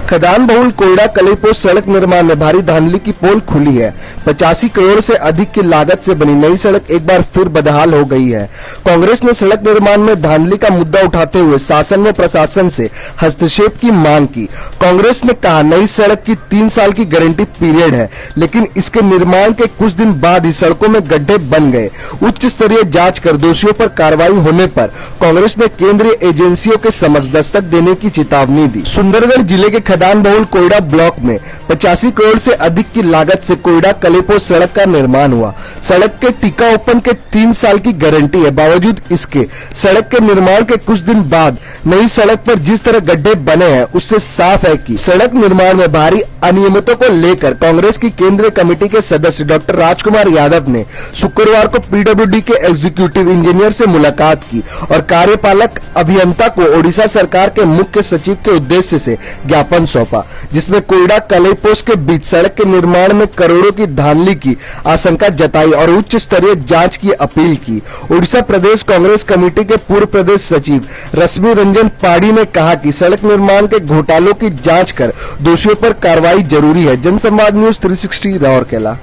खदान बहुल कोयडा कलेपोस्ट सड़क निर्माण में भारी धांधली की पोल खुली है। 85 करोड़ से अधिक की लागत से बनी नई सड़क एक बार फिर बदहाल हो गई है। कांग्रेस ने सड़क निर्माण में धांधली का मुद्दा उठाते हुए शासन व प्रशासन से हस्तक्षेप की मांग की। कांग्रेस ने कहा नई सड़क की 3 साल की गारंटी पीरियड है, लेकिन इसके निर्माण के कुछ दिन बाद ही सड़कों में गड्ढे बन गए। उच्च स्तरीय जांच कर दोषियों पर कार्रवाई होने पर कांग्रेस ने केंद्रीय एजेंसियों के समक्ष दस्तक देने की चेतावनी दी। सुंदरगढ़ जिले के खदान बहुल कोयडा ब्लॉक में 85 करोड़ से अधिक की लागत से कोयडा कलेपोस्ट सड़क का निर्माण हुआ। सड़क के टीका ओपन के 3 साल की गारंटी है। बावजूद इसके सड़क के निर्माण के कुछ दिन बाद नई सड़क पर जिस तरह गड्ढे बने हैं, उससे साफ है कि सड़क निर्माण में भारी अनियमितों को लेकर कांग्रेस की केंद्रीय कमेटी के सदस्य डॉक्टर राजकुमार यादव ने शुक्रवार को पीडब्ल्यूडी के एग्जीक्यूटिव इंजीनियर से मुलाकात की और कार्यपालक अभियंता को ओडिशा सरकार के मुख्य सचिव के उद्देश्य से ज्ञापन सौंपा, जिसमें कोयडा कलेपोस्ट के बीच सड़क के निर्माण में करोड़ों की धांधली की आशंका जताई और उच्च स्तरीय जांच की अपील की। ओडिशा प्रदेश कांग्रेस कमेटी के पूर्व प्रदेश सचिव रश्मि रंजन पाड़ी ने कहा कि सड़क निर्माण के घोटालों की जांच कर दोषियों पर कार्रवाई जरूरी है। जनसंवाद news 360 Rourkela.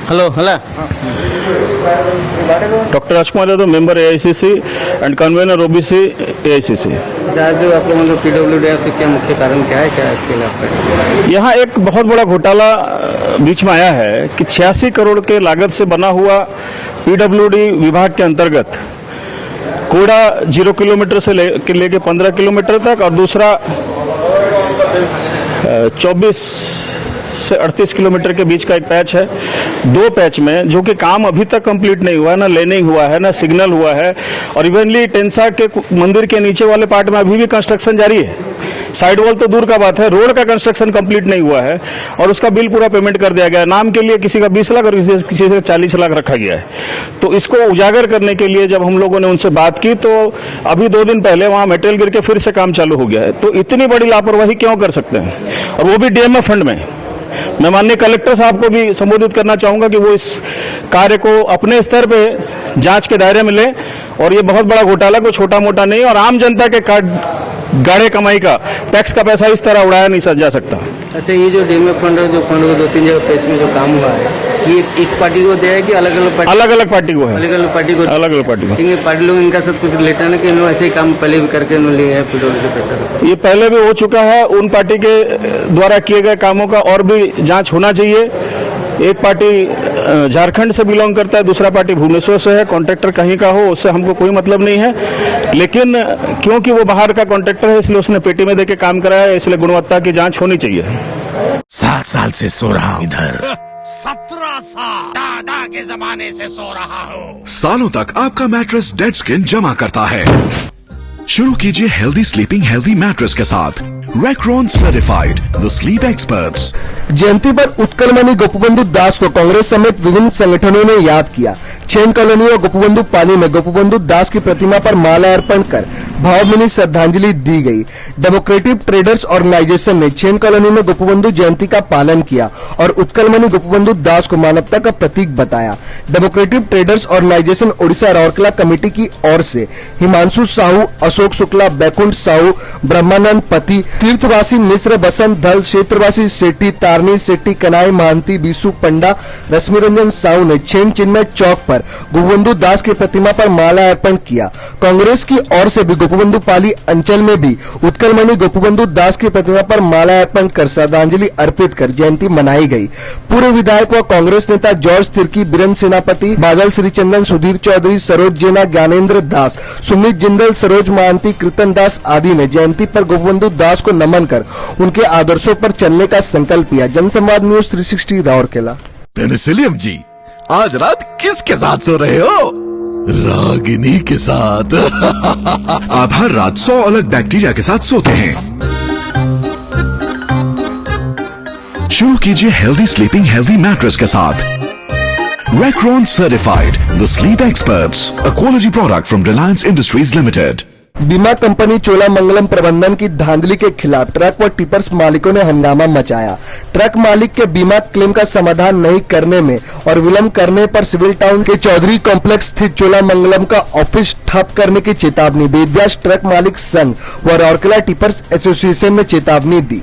Hello doctor Rajkumar Yadav, member AICC and convener OBC AICC। जो आप लोगों ने पीडब्ल्यूडी से क्या मुख्य कारण क्या है, क्या इसके लिए यहाँ एक बहुत बड़ा घोटाला बीच में आया है कि 86 करोड़ के लागत से बना हुआ पीडब्ल्यूडी विभाग के अंतर्गत कोयडा 0 किलोमीटर से लेके 15 किलोमीटर तक और दूसरा 24 से 38 किलोमीटर के बीच का एक पैच है। 2 पैच में जो कि काम अभी तक कंप्लीट नहीं हुआ है, ना लेनिंग हुआ है, ना सिग्नल हुआ है और इवेंटली टेंसा के मंदिर के नीचे वाले पार्ट में अभी भी कंस्ट्रक्शन जारी है। साइड वॉल तो दूर का बात है, रोड का कंस्ट्रक्शन कंप्लीट नहीं हुआ है और उसका बिल पूरा पेमेंट कर दिया गया है। नाम के लिए किसी का 20 लाख और किसी से 40 लाख रखा गया है। तो इसको उजागर करने के लिए जब हम लोगों ने उनसे बात की तो अभी 2 दिन पहले वहां मेटेरियल गिर के फिर से काम चालू हो गया है। तो इतनी बड़ी लापरवाही क्यों कर सकते हैं, और वो भी DMF फंड में। मैं माननीय कलेक्टर साहब को भी संबोधित करना चाहूंगा कि वो इस कार्य को अपने स्तर पे जांच के दायरे में ले और ये बहुत बड़ा घोटाला कोई छोटा मोटा नहीं और आम जनता के गाढ़े कमाई का टैक्स का पैसा इस तरह उड़ाया नहीं जा सकता। अच्छा, ये जो DMF फंड जो फंड को 2-3 जगह पेज में जो काम हुआ है, ये एक पार्टी को दिया है कि अलग अलग पार्टी को है? अलग अलग पार्टी को। पार्टी लोग इनका सब कुछ लेटा ना कि इन्होंने ऐसे ही काम पहले भी करके उन्होंने लिए है पीडब्ल्यूडी से पैसा। ये पहले भी हो चुका है। उन पार्टी के द्वारा किए गए कामों का और भी जांच होना चाहिए। एक पार्टी झारखंड से बिलोंग करता है, दूसरा पार्टी भुवनेश्वर से है। कॉन्ट्रैक्टर कहीं का हो उससे हमको कोई मतलब नहीं है, लेकिन क्योंकि वो बाहर का कॉन्ट्रैक्टर है इसलिए उसने पेटी में देके काम कराया है, इसलिए गुणवत्ता की जांच होनी चाहिए। 7 साल से सो रहा हूं इधर। 17 साल दादा के जमाने से सो रहा हूँ। सालों तक आपका मैट्रेस डेड स्किन जमा करता है। शुरू कीजिए हेल्दी स्लीपिंग हेल्दी मैट्रेस के साथ Recron certified the sleep experts. जयंती पर उत्कलमणि गोपबंधु दास को कांग्रेस समेत विभिन्न संगठनों ने याद किया। छेन कॉलोनी और गोपबंधु पाली में गोपबंधु दास की प्रतिमा पर माला अर्पण कर भावभीनी श्रद्धांजलि दी गई। डेमोक्रेटिक ट्रेडर्स ऑर्गेनाइजेशन ने छेन कॉलोनी में गोपबंधु जयंती का पालन किया और उत्कलमणि गोपबंधु दास को मानवता का प्रतीक बताया। Democratic Traders Organisation Odisha Rourkela committee की ओर से हिमांशु साहू, अशोक शुक्ला, बैकुंठ साहू, ब्रह्मानंद पति, तीर्थवासी मिश्र, बसंत धल, क्षेत्रवासी सेठी, तारनी सेठी, कनाई महांती, बीसू पंडा, रश्मि रंजन साहू ने छेन चिन्मय चौक पर गोपबंधु दास की प्रतिमा पर माला अर्पण किया। कांग्रेस की ओर से भी गोपबंधु पाली अंचल में भी उत्कलमणि गोपबंधु दास की प्रतिमा पर माला अर्पण कर श्रद्धांजलि अर्पित कर जयंती मनाई गई। पूर्व विधायक व कांग्रेस नेता जॉर्ज तिर्की, बीरेन सेनापति, बादल श्रीचंदन, सुधीर चौधरी, सरोज जेना, ज्ञानेन्द्र दास, सुमित जिंदल, सरोज महांती, कीर्तन दास आदि ने जयंती पर गोपबंधु दास को नमन कर उनके आदर्शों पर चलने का संकल्प लिया। जनसंवाद न्यूज 360 राउरकेला। पेनिसिलियम जी, आज रात किसके साथ सो रहे हो? रागिनी के साथ। आप हर रात 100 अलग बैक्टीरिया के साथ सोते हैं। शुरू कीजिए हेल्दी स्लीपिंग हेल्दी मैट्रेस के साथ Recron certified the sleep experts, a quality product from Reliance Industries Limited. बीमा कंपनी चोलामंगलम प्रबंधन की धांधली के खिलाफ ट्रक व टिपर्स मालिकों ने हंगामा मचाया। ट्रक मालिक के बीमा क्लेम का समाधान नहीं करने में और विलंब करने पर सिविल टाउन के चौधरी कॉम्प्लेक्स स्थित चोलामंगलम का ऑफिस ठप करने की चेतावनी वेदव्यास ट्रक मालिक संघ व राउरकेला टिपर्स एसोसिएशन ने चेतावनी दी।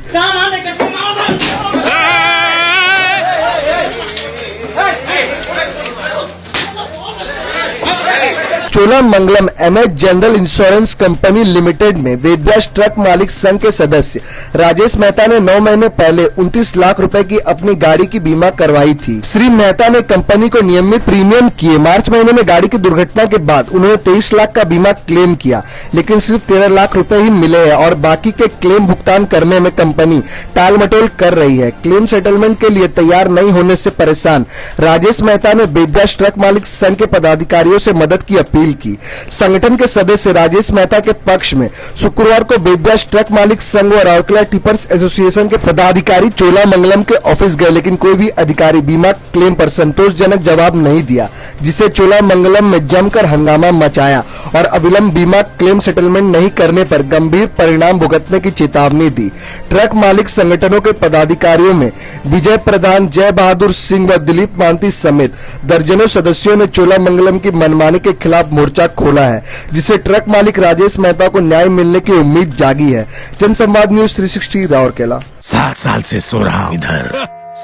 Cholamandalam MH general insurance company limited में वेदव्यास ट्रक मालिक संघ के सदस्य राजेश मेहता ने 9 महीने पहले 29 लाख रुपए की अपनी गाड़ी की बीमा करवाई थी। श्री मेहता ने कंपनी को नियमित प्रीमियम किए। मार्च महीने में गाड़ी की दुर्घटना के बाद उन्होंने 23 लाख का बीमा क्लेम किया, लेकिन सिर्फ 13 लाख रुपए ही मिले हैं और बाकी के क्लेम भुगतान करने में कंपनी टाल मटोल कर रही है। क्लेम सेटलमेंट के लिए तैयार नहीं होने से परेशान राजेश मेहता ने वेदव्यास ट्रक मालिक संघ के पदाधिकारियों से मदद की अपील की। संगठन के सदस्य राजेश मेहता के पक्ष में शुक्रवार को वेदव्यास ट्रक मालिक संघ और राउरकेला टिपर्स एसोसिएशन के पदाधिकारी चोलामंगलम के ऑफिस गए, लेकिन कोई भी अधिकारी बीमा क्लेम पर संतोषजनक जवाब नहीं दिया, जिसे चोलामंगलम में जमकर हंगामा मचाया और अविलंब बीमा क्लेम सेटलमेंट नहीं करने पर गंभीर परिणाम भुगतने की चेतावनी दी। ट्रक मालिक संगठनों के पदाधिकारियों में विजय प्रधान, जय बहादुर सिंह व दिलीप मांती समेत दर्जनों सदस्यों ने चोलामंगलम की मनमानी के खिलाफ मोर्चा खोला है, जिसे ट्रक मालिक राजेश मेहता को न्याय मिलने की उम्मीद जागी है। जनसंवाद न्यूज 360 राउरकेला। 7 साल से सो रहा हूँ इधर।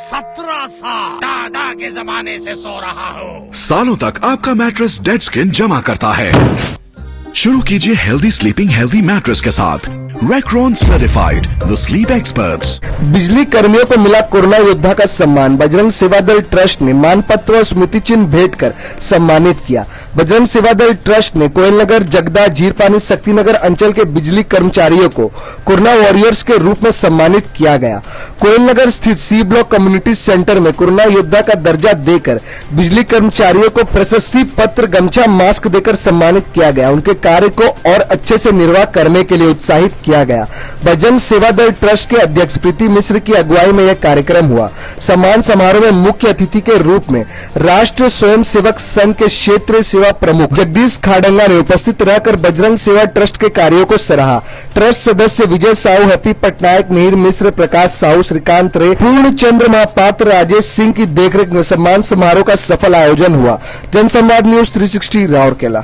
17 साल दादा के जमाने से सो रहा हूँ। सालों तक आपका मैट्रेस डेड स्किन जमा करता है। शुरू कीजिए हेल्दी स्लीपिंग हेल्दी मैट्रेस के साथ Recron certified the sleep experts. बिजली कर्मियों को मिला कोरोना योद्धा का सम्मान। बजरंग सेवा दल ट्रस्ट ने मानपत्र और स्मृति चिन्ह भेंट कर सम्मानित किया। बजरंग सेवा दल ट्रस्ट ने कोयलनगर, जगदा, झीरपानी, शक्तिनगर अंचल के बिजली कर्मचारियों को कोरोना वॉरियर्स के रूप में सम्मानित किया गया। कोयलनगर स्थित सी ब्लॉक कम्युनिटी सेंटर में कोरोना योद्धा का दर्जा देकर बिजली कर्मचारियों को प्रशस्ति पत्र, गमछा, मास्क देकर सम्मानित किया गया। उनके कार्य को और अच्छे से निर्वाह करने के लिए उत्साहित किया गया। बजरंग सेवा दल ट्रस्ट के अध्यक्ष प्रीति मिश्र की अगुवाई में यह कार्यक्रम हुआ। सम्मान समारोह में मुख्य अतिथि के रूप में राष्ट्रीय स्वयंसेवक संघ के क्षेत्रीय सेवा प्रमुख जगदीश खाड़ंगा ने उपस्थित रहकर बजरंग सेवा ट्रस्ट के कार्यों को सराहा। ट्रस्ट सदस्य विजय साहू, हैप्पी पटनायक, मिहिर मिश्र, प्रकाश साहू, श्रीकांत रे, पूर्णचंद्र महापात्र, राजेश सिंह की देखरेख में सम्मान समारोह का सफल आयोजन हुआ। जनसंवाद न्यूज 360 राउरकेला।